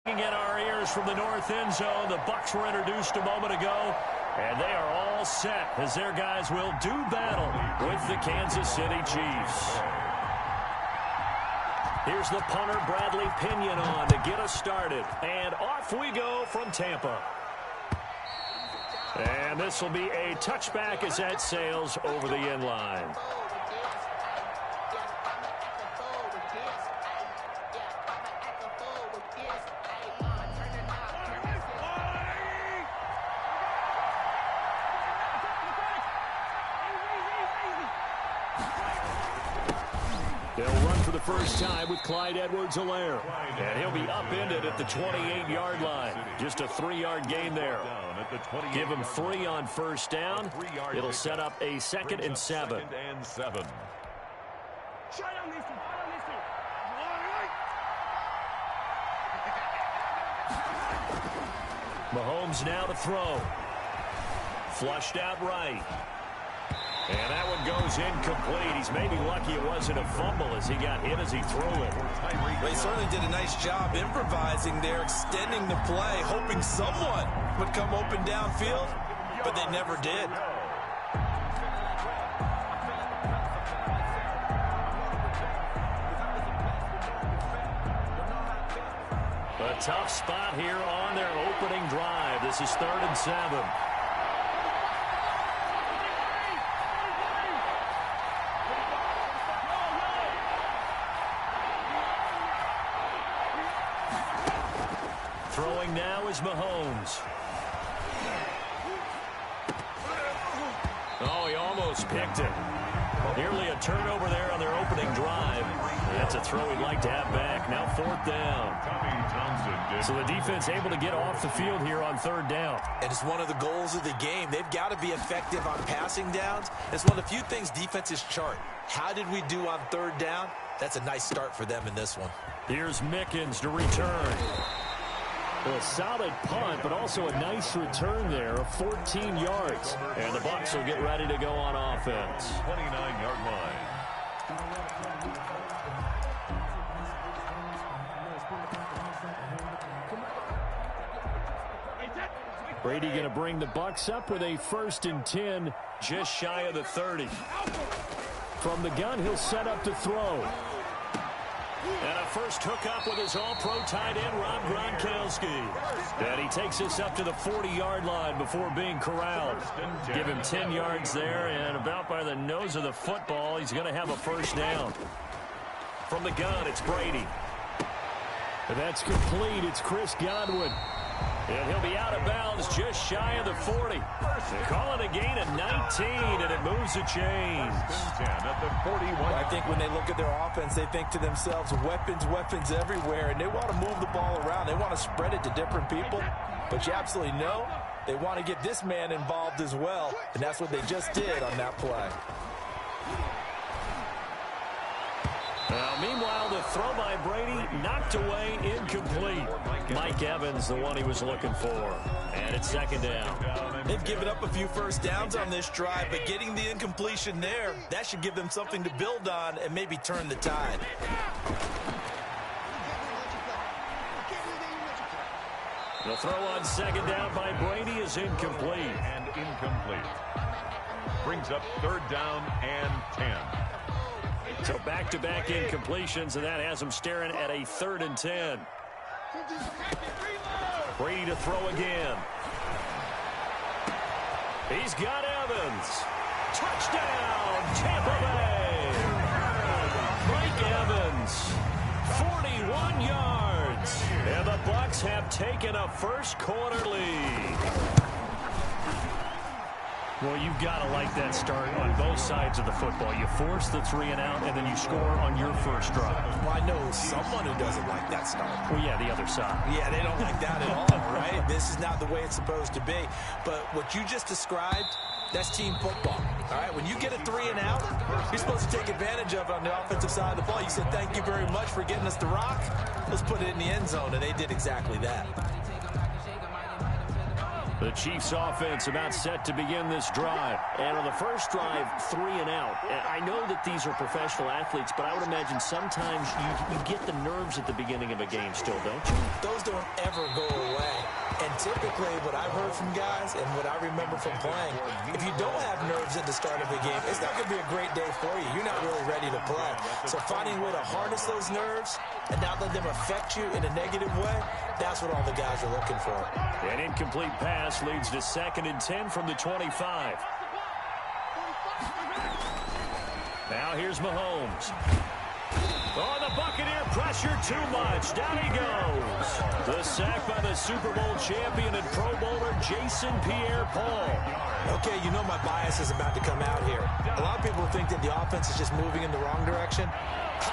In our ears from the north end zone, the Bucs were introduced a moment ago, and they are all set as their guys will do battle with the Kansas City Chiefs. Here's the punter, Bradley Pinion, on to get us started, and off we go from Tampa. And this will be a touchback as that sails over the end line. They'll run for the first time with Clyde Edwards-Helaire. And he'll be upended at the 28-yard line. Just a 3-yard gain there. Give him 3 on first down. It'll set up a 2nd and 7. Mahomes now to throw. Flushed out right. And that one goes incomplete. He's maybe lucky it wasn't a fumble as he got hit as he threw it. They certainly did a nice job improvising there, extending the play, hoping someone would come open downfield, but they never did. A tough spot here on their opening drive. This is 3rd and 7. Throwing now is Mahomes. Oh, he almost picked it. Nearly a turnover there on their opening drive. That's a throw he'd like to have back. Now 4th down. So the defense able to get off the field here on 3rd down. And it's one of the goals of the game. They've got to be effective on passing downs. It's one of the few things defenses chart. How did we do on 3rd down? That's a nice start for them in this one. Here's Mickens to return. A solid punt, but also a nice return there of 14 yards. And the Bucs will get ready to go on offense. 29-yard line. Brady going to bring the Bucs up with a 1st and 10, just shy of the 30. From the gun, he'll set up to throw. And a first hookup with his all-pro tight end, Rob Gronkowski. And he takes us up to the 40-yard line before being corralled. Give him 10 yards there, and about by the nose of the football, he's going to have a 1st down. From the gun, it's Brady. And that's complete. It's Chris Godwin. And he'll be out of bounds just shy of the 40. They call it a gain of 19, and it moves the chains. At the 41. I think when they look at their offense, they think to themselves, weapons, weapons everywhere, and they want to move the ball around. They want to spread it to different people. But you absolutely know they want to get this man involved as well, and that's what they just did on that play. Now, meanwhile, the throw by Brady knocked away, incomplete. Mike Evans, the one he was looking for. And it's 2nd down. They've given up a few 1st downs on this drive, but getting the incompletion there, that should give them something to build on and maybe turn the tide. The throw on 2nd down by Brady is incomplete. And incomplete. Brings up 3rd down and 10. So back-to-back incompletions, and that has him staring at a 3rd and 10. Brady to throw again. He's got Evans. Touchdown, Tampa Bay. Mike Evans, 41 yards. And the Bucs have taken a first-quarter lead. Well, you've got to like that start on both sides of the football. You force the 3 and out, and then you score on your first drive. Well, I know someone who doesn't like that start. Well, yeah, the other side. Yeah, they don't like that at all, right? This is not the way it's supposed to be. But what you just described, that's team football. All right, when you get a 3 and out, you're supposed to take advantage of it on the offensive side of the ball. You said, thank you very much for getting us the rock. Let's put it in the end zone, and they did exactly that. The Chiefs offense about set to begin this drive. And on the first drive, 3 and out. I know that these are professional athletes, but I would imagine sometimes you get the nerves at the beginning of a game still, don't you? Those don't ever go away. And typically what I've heard from guys and what I remember from playing, if you don't have nerves at the start of a game, it's not going to be a great day for you. You're not really ready to play. So finding a way to harness those nerves and not let them affect you in a negative way, that's what all the guys are looking for. An incomplete pass leads to 2nd and 10 from the 25. Now here's Mahomes. Oh, the Buccaneer pressure too much. Down he goes. The sack by the Super Bowl champion and Pro Bowler Jason Pierre-Paul. Okay, you know my bias is about to come out here. A lot of people think that the offense is just moving in the wrong direction.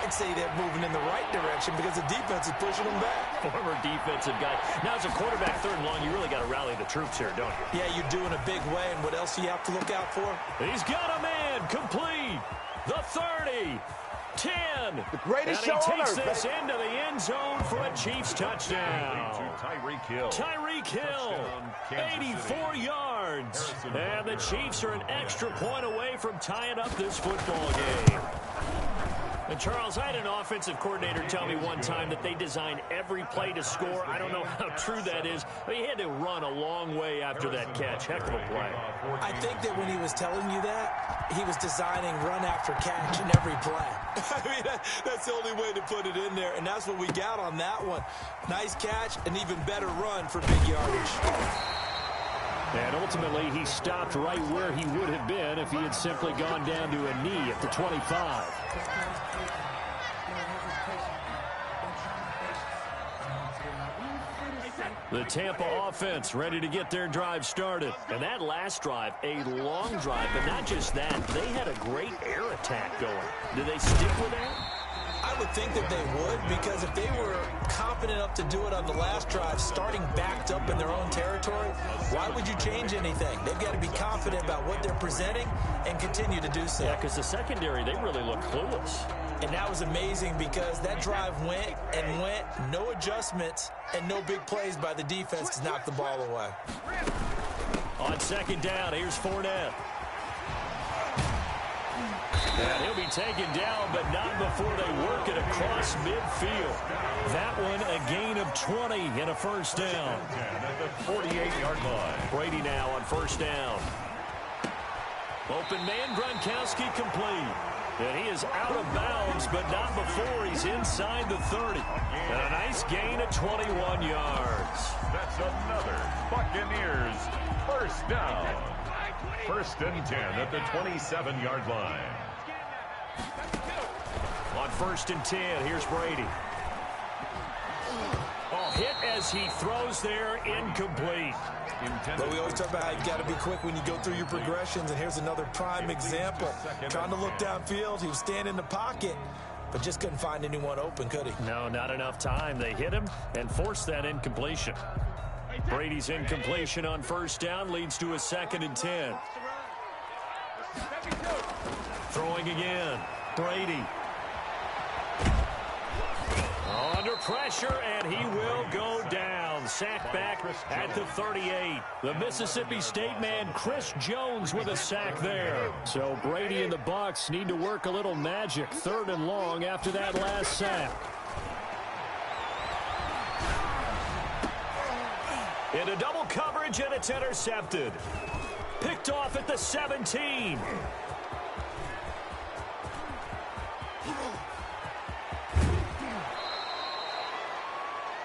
I'd say they're moving in the right direction because the defense is pushing them back. Former defensive guy. Now, as a quarterback, 3rd and long, you really got to rally the troops here, don't you? Yeah, you do in a big way, and what else do you have to look out for? He's got a man complete. The 30. 10. The greatest show on earth. And he takes this into the end zone for a Chiefs touchdown. Tyreek Hill. Tyreek Hill, 84 yards. And the Chiefs are an extra point away from tying up this football game. And, Charles, I had an offensive coordinator tell me one time that they design every play to score. I don't know how true that is, but he had to run a long way after that catch. Heck of a play. I think that when he was telling you that, he was designing run after catch in every play. I mean, that's the only way to put it in there, and that's what we got on that one. Nice catch, an even better run for big yardage. And ultimately, he stopped right where he would have been if he had simply gone down to a knee at the 25. The Tampa offense ready to get their drive started. And that last drive, a long drive, but not just that. They had a great air attack going. Do they stick with that? I would think that they would, because if they were confident enough to do it on the last drive, starting backed up in their own territory, why would you change anything? They've got to be confident about what they're presenting and continue to do so. Yeah, because the secondary, they really look clueless. And that was amazing because that drive went and went, no adjustments, and no big plays by the defense to knock the ball away. On 2nd down, here's Fournette. And he'll be taken down, but not before they work it across midfield. That one, a gain of 20 and a 1st down. At the 48-yard line. Brady now on 1st down. Open man, Gronkowski complete. And he is out of bounds, but not before he's inside the 30. And a nice gain of 21 yards. That's another Buccaneers 1st down. 1st and 10 at the 27-yard line. On 1st and 10, here's Brady. Oh, hit as he throws there, incomplete. But we always talk about how you got to be quick when you go through your progressions, and here's another prime example. Trying to look downfield, he was standing in the pocket, but just couldn't find anyone open, could he? No, not enough time. They hit him and forced that incompletion. Brady's incompletion on 1st down leads to a 2nd and 10. Throwing again. Brady. Under pressure, and he will go down. Sack back at the 38. The Mississippi State man, Chris Jones, with a sack there. So Brady and the Bucs need to work a little magic. 3rd and long after that last sack. Into double coverage, and it's intercepted. Picked off at the 17.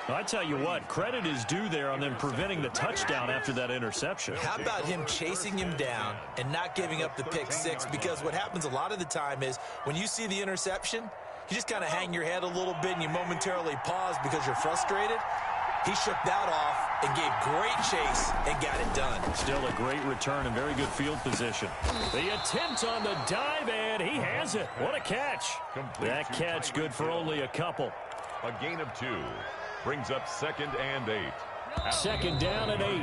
I tell you what, credit is due there on them preventing the touchdown after that interception. How about him chasing him down and not giving up the pick 6? Because what happens a lot of the time is when you see the interception, you just kind of hang your head a little bit and you momentarily pause because you're frustrated. He shook that off and gave great chase and got it done. Still a great return and very good field position. The attempt on the dive, and he has it. What a catch. That catch good for only a couple. A gain of 2. Brings up 2nd and 8. 2nd down and 8.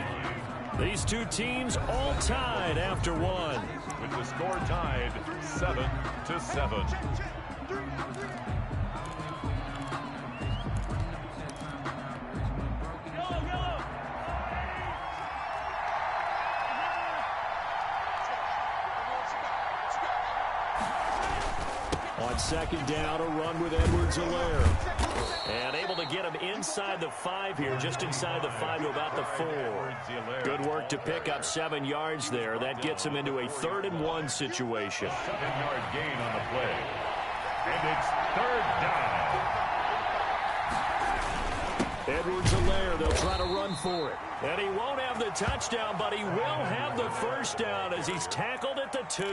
These two teams all tied after one. With the score tied 7-7. On second down, a run with Edwards-Helaire. And able to get him inside the 5 here, just inside the 5 to about the 4. Good work to pick up 7 yards there. That gets him into a 3rd-and-1 situation. 7-yard gain on the play. And it's 3rd down. Edwards-Helaire, they'll try to run for it. And he won't have the touchdown, but he will have the first down as he's tackled at the 2.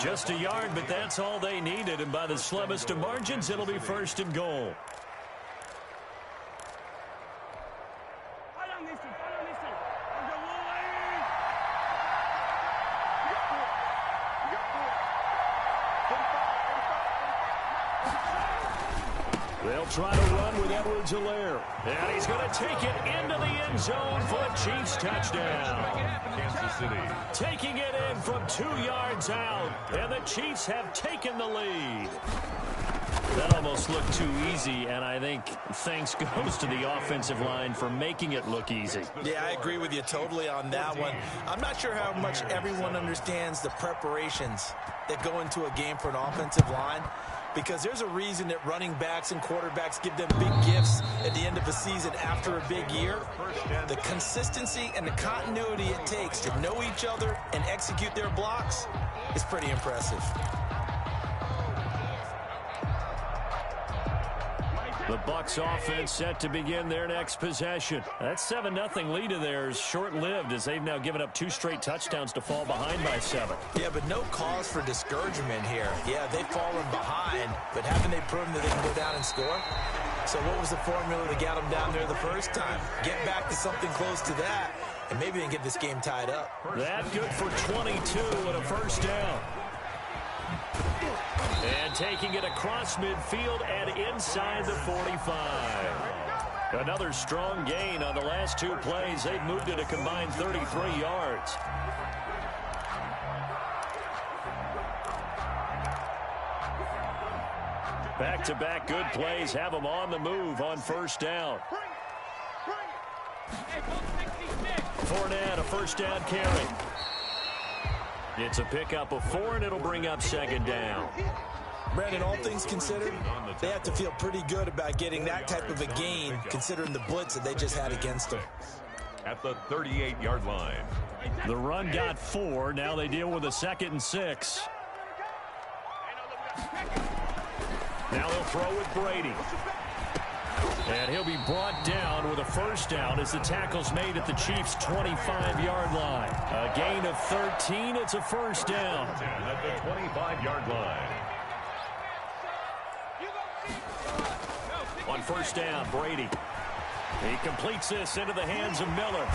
Just a yard, but that's all they needed. And by the slimmest of margins, it'll be 1st and goal. They'll try to run with Edwards-Helaire. And he's going to take it into the end zone for a Chiefs touchdown. Kansas City. Taking it in from 2 yards out. And the Chiefs have taken the lead. That almost looked too easy, and I think thanks goes to the offensive line for making it look easy. Yeah, I agree with you totally on that one. I'm not sure how much everyone understands the preparations that go into a game for an offensive line, because there's a reason that running backs and quarterbacks give them big gifts at the end of a season after a big year. The consistency and the continuity it takes to know each other and execute their blocks is pretty impressive. The Bucs offense set to begin their next possession. That 7-0 lead of theirs short-lived as they've now given up 2 straight touchdowns to fall behind by 7. Yeah, but no cause for discouragement here. Yeah, they've fallen behind, but haven't they proven that they can go down and score? So what was the formula that got them down there the first time? Get back to something close to that, and maybe they can get this game tied up. That good for 22 and a first down. And taking it across midfield and inside the 45. Another strong gain on the last 2 plays. They've moved it a combined 33 yards. Back-to-back good plays have them on the move on first down. Fournette, a first down carry. It's a pickup of 4, and it'll bring up second down. Brandon, all things considered, they have to feel pretty good about getting that type of a gain, considering the blitz that they just had against them. At the 38-yard line. The run got 4. Now they deal with a 2nd and 6. Now they'll throw with Brady. And he'll be brought down with a first down as the tackle's made at the Chiefs' 25-yard line. A gain of 13. It's a first down. At the 25-yard line. On first down, Brady. He completes this into the hands of Miller.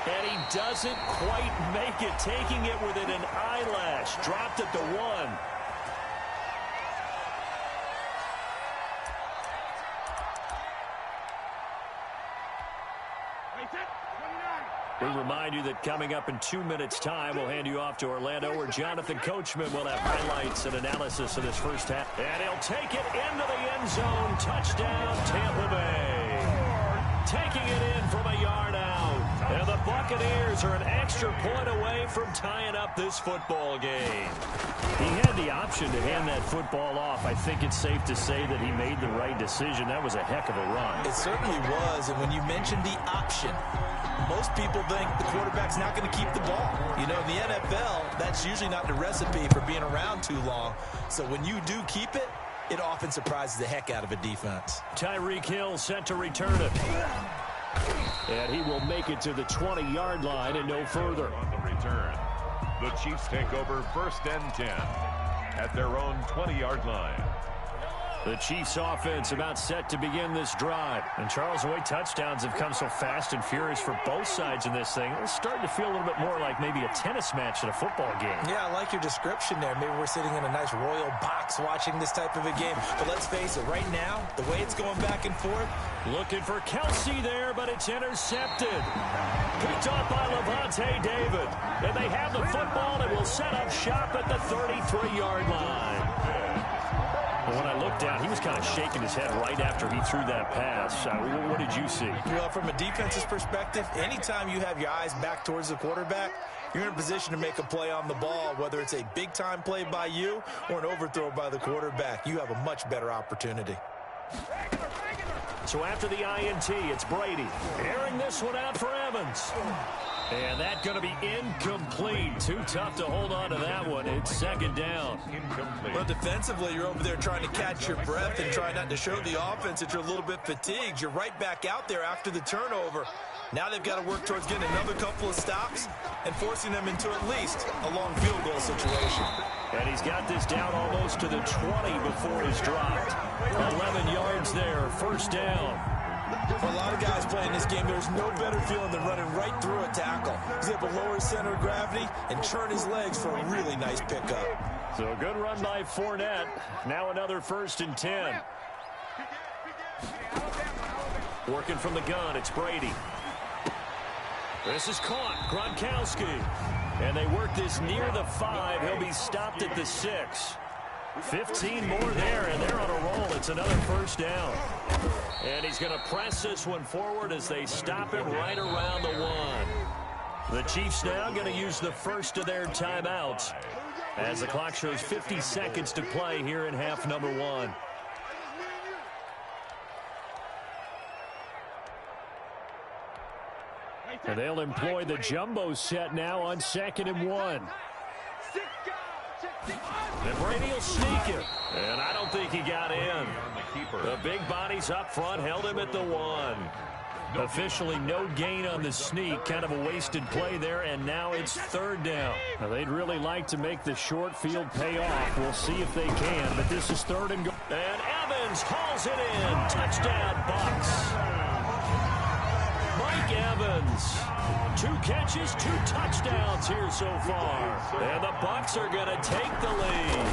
And he doesn't quite make it, taking it within an eyelash. Dropped at the 1. We remind you that coming up in 2 minutes' time, we'll hand you off to Orlando, where Jonathan Coachman will have highlights and analysis of this first half. And he'll take it into the end zone. Touchdown, Tampa Bay. Taking it in from a yard out. And the Buccaneers are an extra point away from tying up this football game. He had the option to hand that football off. I think it's safe to say that he made the right decision. That was a heck of a run. It certainly was. And when you mentioned the option, most people think the quarterback's not going to keep the ball. You know, in the NFL, that's usually not the recipe for being around too long. So when you do keep it, it often surprises the heck out of a defense. Tyreek Hill set to return it. And he will make it to the 20-yard line and no further. On the return, the Chiefs take over 1st and 10 at their own 20-yard line. The Chiefs offense about set to begin this drive. And Charles, the way touchdowns have come so fast and furious for both sides in this thing, it's starting to feel a little bit more like maybe a tennis match at a football game. Yeah, I like your description there. Maybe we're sitting in a nice royal box watching this type of a game. But let's face it, right now, the way it's going back and forth. Looking for Kelsey there, but it's intercepted. Picked off by Levante David. And they have the football and will set up shop at the 33-yard line. Well, when I looked down, he was kind of shaking his head right after he threw that pass. What did you see? Well, from a defense's perspective, anytime you have your eyes back towards the quarterback, you're in a position to make a play on the ball, whether it's a big-time play by you or an overthrow by the quarterback. You have a much better opportunity. So after the INT, it's Brady. Airing this one out for Evans. And that's going to be incomplete. Too tough to hold on to that one. It's second down. Incomplete. Well, defensively, you're over there trying to catch your breath and try not to show the offense that you're a little bit fatigued. You're right back out there after the turnover. Now they've got to work towards getting another couple of stops and forcing them into at least a long field goal situation. And he's got this down almost to the 20 before he's dropped. 11 yards there, first down. For a lot of guys playing this game, there's no better feeling than running right through a tackle. He's able to lower his center of gravity and turn his legs for a really nice pickup. So a good run by Fournette. Now another 1st and 10. Working from the gun, it's Brady. This is caught, Gronkowski. And they work this near the 5. He'll be stopped at the 6. 15 more there, and they're on a roll. It's another first down. And he's going to press this one forward as they stop it right around the 1. The Chiefs now going to use the first of their timeouts as the clock shows 50 seconds to play here in half number 1. And they'll employ the jumbo set now on 2nd and 1. And Brady will sneak it. And I don't think he got in. The big bodies up front held him at the 1. Officially no gain on the sneak. Kind of a wasted play there, and now it's 3rd down. Now, they'd really like to make the short field pay off. We'll see if they can, but this is 3rd and goal. And Evans hauls it in. Touchdown, Bucs. Mike Evans, 2 catches, 2 touchdowns here so far. And the Bucs are going to take the lead.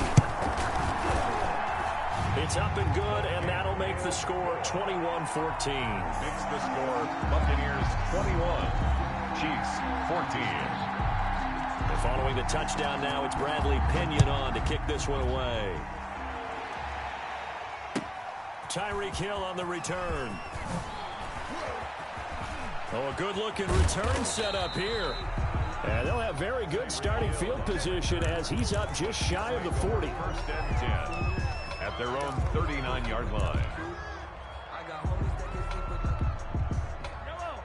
It's up and good, and that'll make the score 21-14. Makes the score Buccaneers 21, Chiefs 14. And following the touchdown now, it's Bradley Pinion on to kick this one away. Tyreek Hill on the return. Oh, a good-looking return set up here. And they'll have very good starting field position as he's up just shy of the 40. 1st and 10 at their own 39-yard line.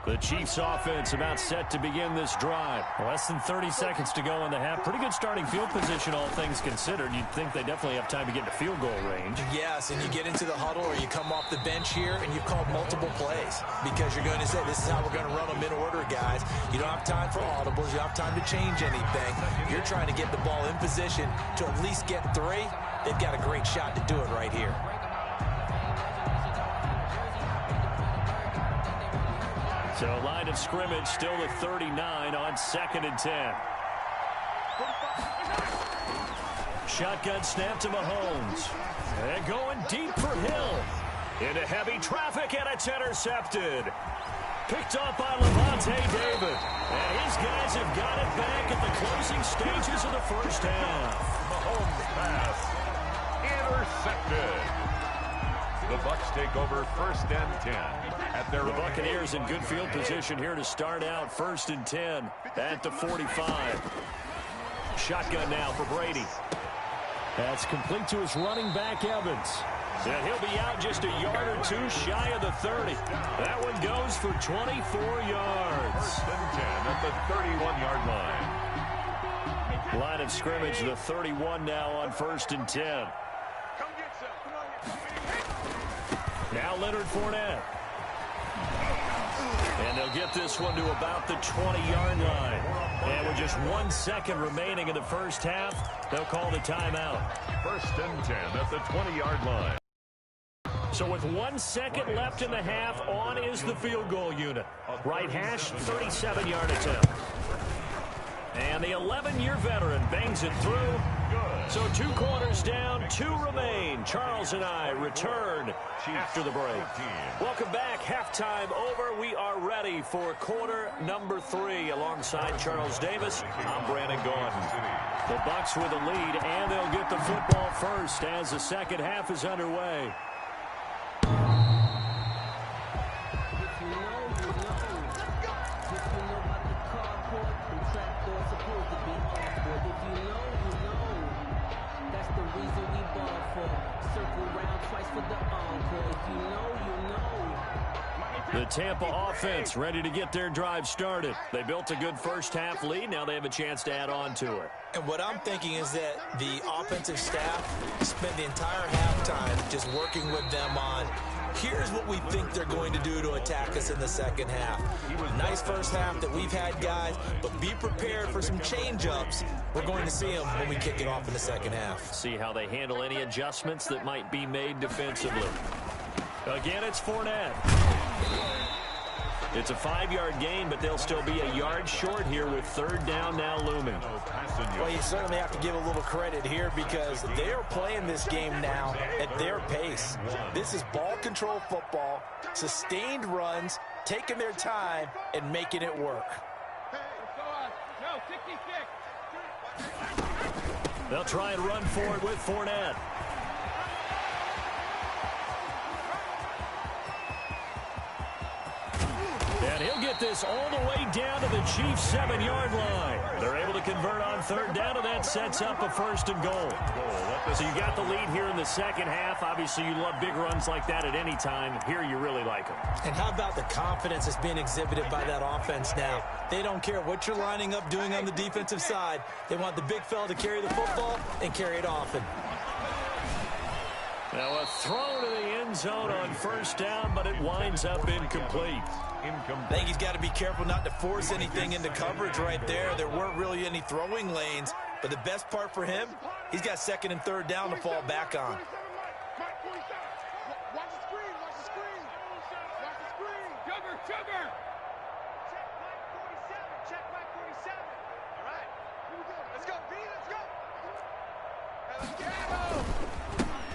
The Chiefs offense about set to begin this drive. Less than 30 seconds to go in the half. Pretty good starting field position, all things considered. You'd think they definitely have time to get to field goal range. Yes, and you get into the huddle or you come off the bench here and you've called multiple plays because you're going to say, this is how we're going to run them in order, guys. You don't have time for audibles. You don't have time to change anything. You're trying to get the ball in position to at least get 3. They've got a great shot to do it right here. So line of scrimmage still the 39 on 2nd and 10. Shotgun snap to Mahomes. And going deep for Hill. Into heavy traffic, and it's intercepted. Picked off by Levante David. And his guys have got it back at the closing stages of the first half. Mahomes pass intercepted. The Bucs take over 1st and 10 at their The Buccaneers in good field position here to start out 1st and 10 at the 45. Shotgun now for Brady. That's complete to his running back, Evans. And he'll be out just a yard or 2 shy of the 30. That one goes for 24 yards. 1st and 10 at the 31-yard line. Line of scrimmage, the 31 now on 1st and 10. Now Leonard Fournette. And they'll get this one to about the 20-yard line. And with just 1 second remaining in the first half, they'll call the timeout. 1st and 10 at the 20-yard line. So with 1 second left in the half, on is the field goal unit. Right hash, 37-yard attempt. And the 11-year veteran bangs it through. So 2 quarters down, 2 remain. Charles and I return after the break. Welcome back. Halftime over. We are ready for quarter number 3. Alongside Charles Davis, I'm Brandon Gordon. The Bucks with a lead, and they'll get the football first as the second half is underway. The Tampa offense ready to get their drive started. They built a good first-half lead. Now they have a chance to add on to it. And what I'm thinking is that the offensive staff spent the entire halftime just working with them on, here's what we think they're going to do to attack us in the second half. Nice first half that we've had, guys, but be prepared for some change-ups. We're going to see them when we kick it off in the second half. See how they handle any adjustments that might be made defensively. Again, it's Fournette. It's a 5-yard gain, but they'll still be a yard short here with third down now looming. Well, you certainly have to give a little credit here because they are playing this game now at their pace. This is ball control football, sustained runs, taking their time, and making it work. They'll try and run for it with Fournette. And he'll get this all the way down to the Chiefs' 7-yard line. They're able to convert on third down, and that sets up a 1st and goal. So you got the lead here in the second half. Obviously, you love big runs like that at any time. Here, you really like them. And how about the confidence that's being exhibited by that offense now? They don't care what you're lining up doing on the defensive side. They want the big fella to carry the football and carry it often. Now a throw to the end zone on first down, but it winds up incomplete. I think he's got to be careful not to force anything into coverage right there. There weren't really any throwing lanes, but the best part for him, he's got 2nd and 3rd down to fall back on.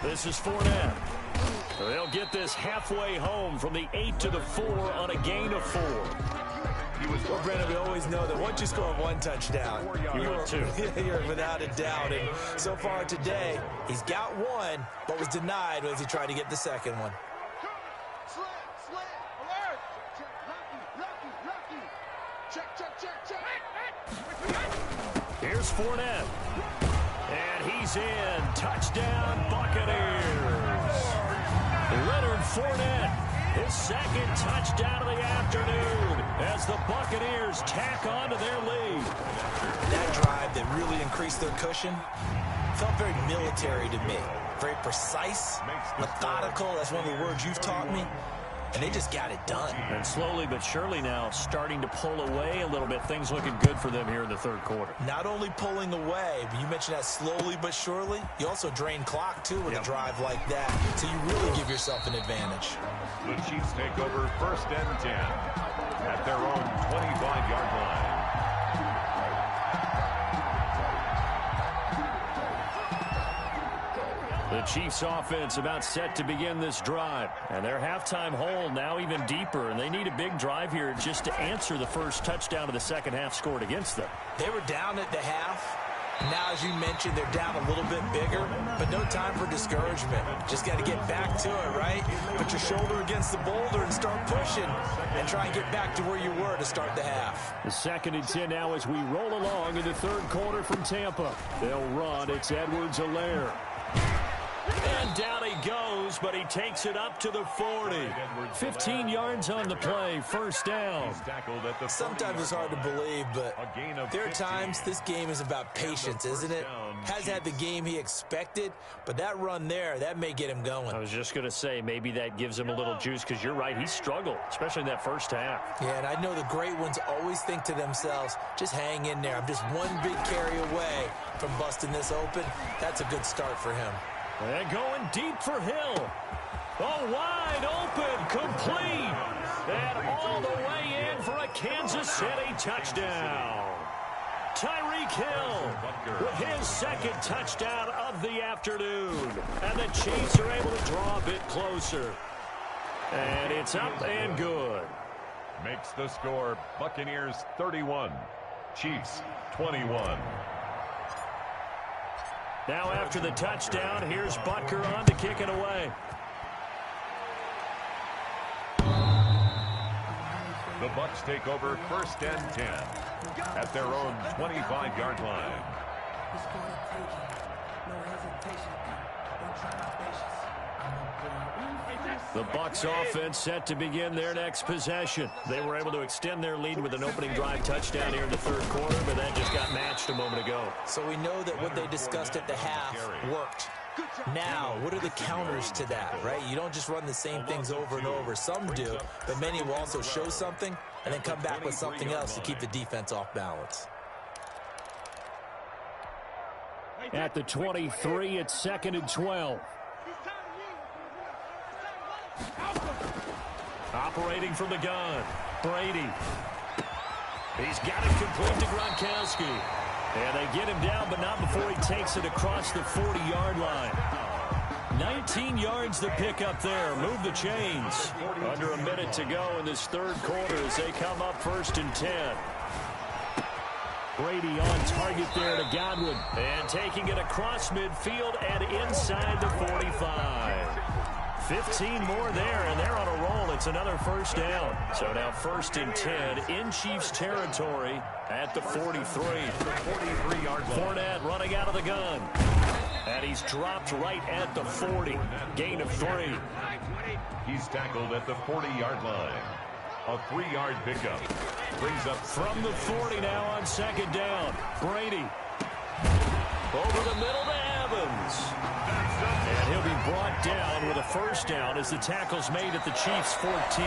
This is Fournette. They'll get this halfway home from the 8 to the 4 on a gain of 4. Well, Brandon, we always know that once you score 1 touchdown, you're without a doubt. And so far today, he's got 1, but was denied as he tried to get the 2nd one. Here's Fournette. And he's in. Touchdown, Buccaneers. Leonard Fournette, his 2nd touchdown of the afternoon as the Buccaneers tack on to their lead. That drive that really increased their cushion felt very military to me. Very precise, methodical. That's one of the words you've taught me. And they just got it done. And slowly but surely now starting to pull away a little bit. Things looking good for them here in the 3rd quarter. Not only pulling away, but you mentioned that slowly but surely. You also drain clock, too, with a drive like that. So you really give yourself an advantage. The Chiefs take over 1st and 10 at their own 25-yard line. The Chiefs offense about set to begin this drive. And their halftime hole now even deeper. And they need a big drive here just to answer the first touchdown of the second half scored against them. They were down at the half. Now, as you mentioned, they're down a little bit bigger, but no time for discouragement. Just got to get back to it, right? Put your shoulder against the boulder and start pushing and try and get back to where you were to start the half. The 2nd and 10 now as we roll along in the 3rd quarter from Tampa. They'll run. It's Edwards-Helaire. And down he goes, but he takes it up to the 40. 15 yards on the play, 1st down. Sometimes it's hard to believe, but there are times this game is about patience, isn't it? Has had the game he expected, but that run there, that may get him going. I was just going to say, maybe that gives him a little juice, because you're right, he struggled, especially in that first half. Yeah, and I know the great ones always think to themselves, just hang in there. I'm just one big carry away from busting this open. That's a good start for him. And going deep for Hill. Oh, wide open, complete. And all the way in for a Kansas City touchdown. Tyreek Hill with his second touchdown of the afternoon. And the Chiefs are able to draw a bit closer. And it's up and good. Makes the score Buccaneers 31, Chiefs 21. Now after the touchdown, here's Butker on to kick it away. The Bucs take over 1st and 10 at their own 25-yard line. The Bucs offense set to begin their next possession. They were able to extend their lead with an opening drive touchdown here in the third quarter, but that just got matched a moment ago. So we know that what they discussed at the half worked. Now, what are the counters to that, right? You don't just run the same things over and over. Some do, but many will also show something and then come back with something else to keep the defense off balance. At the 23, it's 2nd and 12. Operating from the gun, Brady. He's got it complete to Gronkowski. And they get him down, but not before he takes it across the 40-yard line. 19 yards to pick up there. Move the chains. Under a minute to go in this third quarter as they come up 1st and 10. Brady on target there to Godwin. And taking it across midfield and inside the 45. 15 more there, and they're on a roll. It's another first down. So now 1st and 10 in Chiefs territory at the 43. 43-yard line. Fournette running out of the gun. And he's dropped right at the 40. Gain of 3. He's tackled at the 40-yard line. A 3-yard pickup. Brings up from the 40 now on 2nd down. Brady. Over the middle to Evans. And he'll be brought down with a first down as the tackle's made at the Chiefs' 14.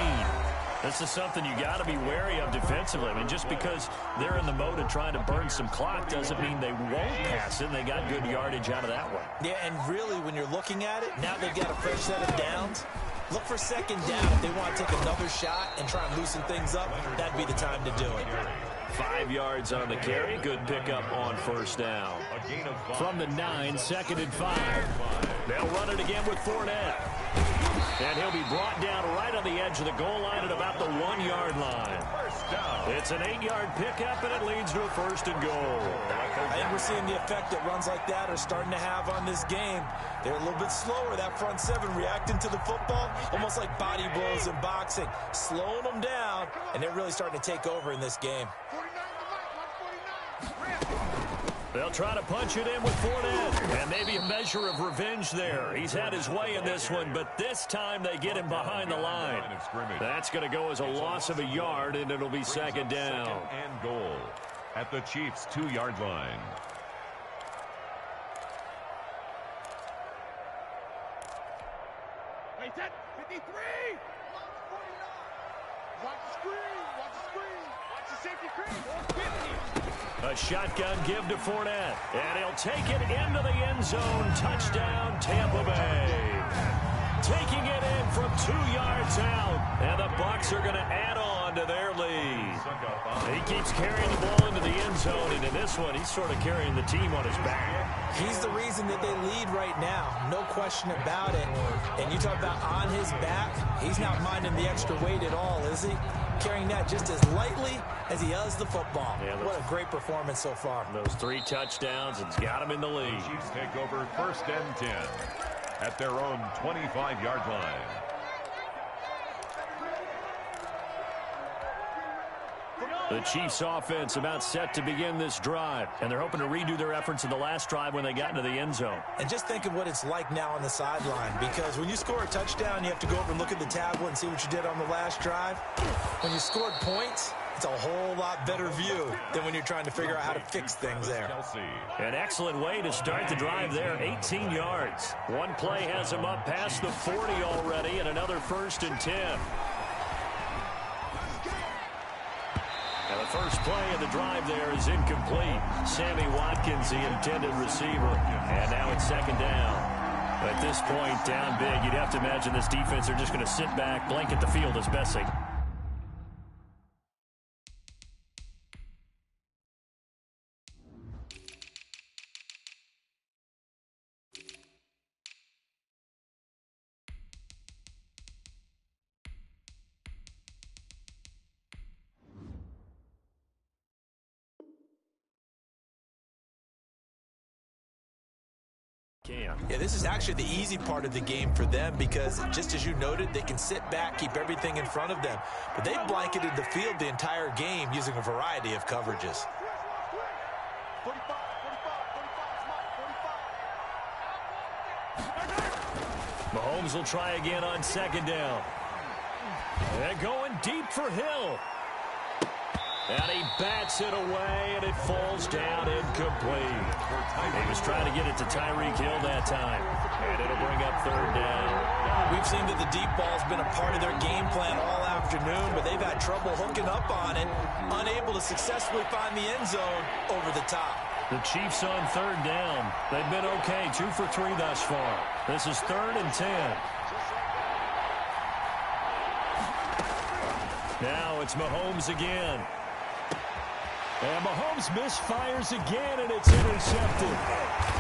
This is something you got to be wary of defensively. I mean, just because they're in the mode of trying to burn some clock doesn't mean they won't pass it. They got good yardage out of that one. Yeah, and really, when you're looking at it, now they've got a fresh set of downs. Look for 2nd down. If they want to take another shot and try and loosen things up, that'd be the time to do it. 5 yards on the carry. Good pickup on first down. From the 9, 2nd and 5. They'll run it again with Fournette. And he'll be brought down right on the edge of the goal line at about the 1-yard line. It's an 8-yard pickup, and it leads to a 1st and goal. I think we're seeing the effect that runs like that are starting to have on this game. They're a little bit slower, that front 7, reacting to the football, almost like body blows in boxing, slowing them down, and they're really starting to take over in this game. They'll try to punch it in with Fournette, and maybe a measure of revenge there. He's had his way in this one, but this time they get him behind the line. That's going to go as a loss of a yard, and it'll be 2nd down. 2nd and goal at the Chiefs' 2-yard line. Hey, 53! Watch the screen! Watch the screen! Watch the safety screen! A shotgun give to Fournette, and he'll take it into the end zone. Touchdown, Tampa Bay. Taking it in from 2 yards out, and the Bucs are going to add on to their lead. He keeps carrying the ball into the end zone, and in this one, he's sort of carrying the team on his back. He's the reason that they lead right now, no question about it. And you talk about on his back, he's not minding the extra weight at all, is he? Carrying that just as lightly as he does the football. Yeah, what a great performance so far. Those 3 touchdowns, it's got him in the lead. The Chiefs take over 1st and 10 at their own 25-yard line. The Chiefs offense about set to begin this drive, and they're hoping to redo their efforts in the last drive when they got into the end zone. And just think of what it's like now on the sideline, because when you score a touchdown, you have to go over and look at the tablet and see what you did on the last drive. When you scored points, it's a whole lot better view than when you're trying to figure out how to fix things there. An excellent way to start the drive there, 18 yards. One play has him up past the 40 already, and another 1st and 10. And the first play of the drive there is incomplete. Sammy Watkins, the intended receiver. And now it's 2nd down. At this point, down big, you'd have to imagine this defense are just going to sit back, blanket the field as best they Yeah, this is actually the easy part of the game for them because, just as you noted, they can sit back, keep everything in front of them. But they've blanketed the field the entire game using a variety of coverages. Mahomes will try again on second down. And going deep for Hill. And he bats it away, and it falls down incomplete. He was trying to get it to Tyreek Hill that time. And it'll bring up third down. We've seen that the deep ball's been a part of their game plan all afternoon, but they've had trouble hooking up on it, unable to successfully find the end zone over the top. The Chiefs on third down. They've been okay, 2 for 3 thus far. This is 3rd and 10. Now it's Mahomes again. And Mahomes misfires again, and it's intercepted.